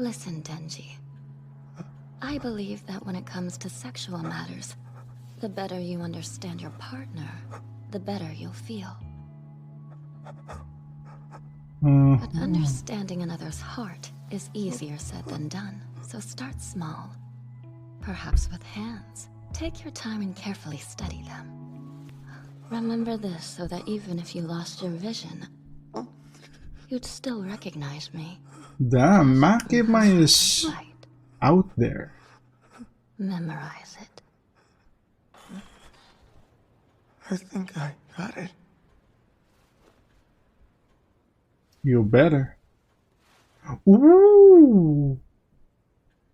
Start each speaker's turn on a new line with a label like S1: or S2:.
S1: Listen, Denji. I believe that when it comes to sexual matters, the better you understand your partner, the better you'll feel. But understanding another's heart is easier said than done, so start small. Perhaps with hands. Take your time and carefully study them. Remember this so that even if you lost your vision, you'd still recognize me.
S2: Damn, Makima is
S1: Right.
S2: out there.
S1: Memorize it.
S3: I think I got it.
S2: You better. Ooh!